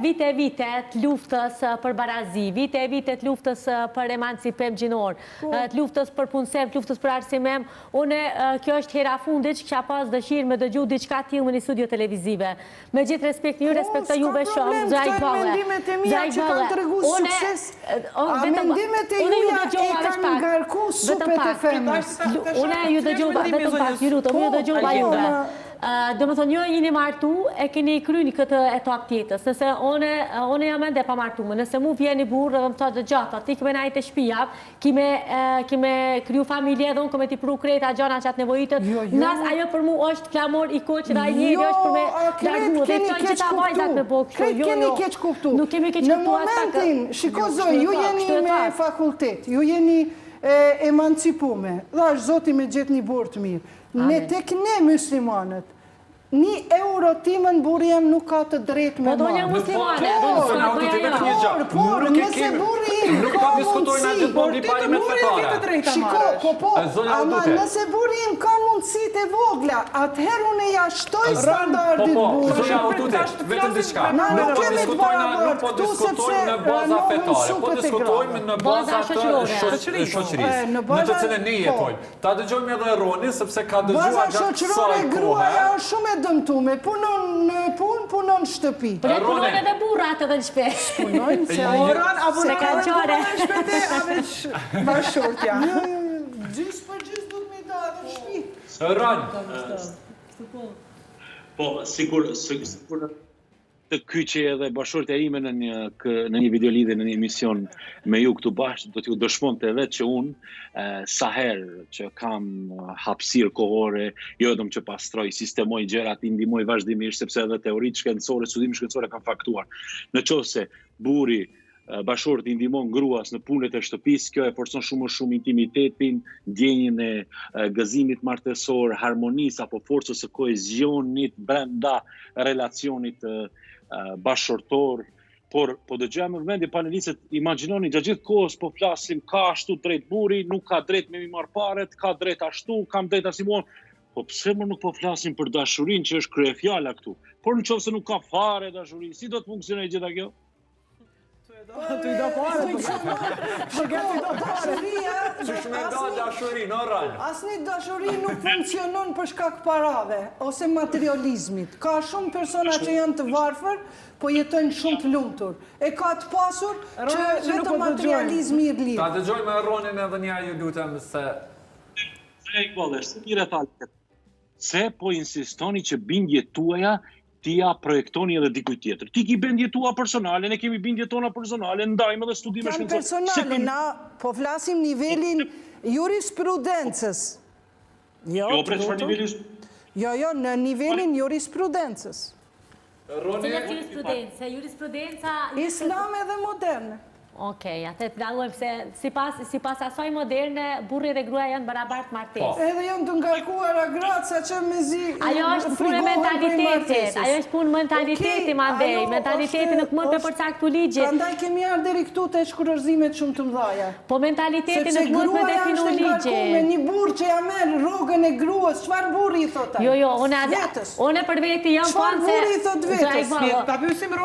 vite të luftës për barazi, vite të luftës për emancipim gjinor, të luftës për punësim, të luftës për arsimem, kjo është hera fundit që kisha pas dëshirë me dëgju diçka tillë në një studio televizive. Me gjithë respekt një, respektoj juve shumë, Zaj Balle. Mendimet e mia që kanë të regu sukses, a mendimet e juja e kanë ngarku supet e femës. Une ju dëgjova, vetëm pak, ju lutem, ju dëgjova juve. Do më thonë, ju jeni martu, e keni kryni këtë etap tjetës, nëse one jam ende pa martume, nëse mu vjeni burë dhe më thotë dhe gjata, ti kime najtë e shpia, kime kryu familje dhe unë kime ti pru krejta gjana që atë nevojitët, nas ajo për mu është klamor i koq dhe a njeri është për me largu, dhe të që ta vajzat me bëgë kështu, keni keq kuptu. Nuk kemi keq kuptu. Në momentin, shikozoj, ju jeni me fakultet, ju jeni emancipume, dhe është zoti me gjithë një burë të mirë. Ne tek ne muslimanët, një euro timën burë jem nuk ka të drejtë me marë. Po, muslimane, por, nëse burë im ka mundësi, shiko, ama nëse burë im ka mundësi të vogla, atëherë unë e jashtoj standardit burë. Zonja Autute, vetëm diçka. Nuk po diskutojmë në baza fetare, po diskutojmë në baza të shoqërisë, në të cilën ne jetojmë. Ta dëgjojmë edhe Ronin, sepse ka dëgjuar gjatë kësaj kohe. Dëmtume, punon në punë, punon shtëpi. Punon edhe burrat edhe në shpesh. Punojnë se kanë qare. Shpete, a veç bashortja. Gjysë për gjysë du të me da edhe në shpi. Ron. Po, sikur të kyqe edhe bashortja ime në një videolidhje në një emision me ju këtu bashkë, do t'ju dëshmonte vetë që unë sa herë që kam hapësirë kohore, jo vetëm që pastroj, sistemoj gjërat, i ndihmoj vazhdimisht, sepse edhe teoritë shkencore, studime shkencore kanë faktuar. Në qoftë se burri bashorti i ndihmon gruas në punët e shtëpisë, kjo e forcon shumë intimitetin, ndjenjën e gëzimit martesor, harmonisë apo forcës së koezionit brenda relacionit bashkërtor, por po dëgjojmë në vend panelistët, imagjinoni gjatë gjithë kohës po flasim ka ashtu drejt burri, nuk ka drejt me mi marr paret, ka drejt ashtu, kam drejt asimon. Po pse më nuk po flasim për dashurinë që është kryefjala këtu? Por nëse nuk ka fare dashuri, si do të funksionojë gjitha kjo? Tu i do pare, asni dashuri nuk funksionon për shkak parave ose materializmit. Ka shumë persona që janë të varfër, po jetojnë shumë të lumtur. E ka të pasur që vetëm materializmi i lidh. Ta dëgjojmë Ronin edhe një ju lutem se se po insistoni që bindjet tuaja tia projektoni edhe dikuj tjetër. Ti ki bindje tua personale, ne kemi bindje tona personale, ndajmë edhe studime shkencore. Janë personale, na po flasim nivelin jurisprudencës. Jo, për çfarë niveli? Jo, në nivelin jurisprudencës. Jurisprudenca... Islam edhe moderne. Okej, atë të dalojmë se sipas asaj moderne, burri dhe gruaja janë barabartë martesë. Edhe janë të ngarkuara gratë sa që mezi ajo është punë mentalitetit, ajo është punë mentaliteti mandej, mentaliteti nuk mund të përcaktu ligje. Prandaj kemi ardhur deri këtu te shkurozimet shumë të mëdha. Po mentaliteti nuk mund të definu ligje. Me një burr që ja merr rrogën e gruas, çfarë burri i thotë? Jo, unë për veti jam fan se... Çfarë burri i thotë vetes? Ta pyesim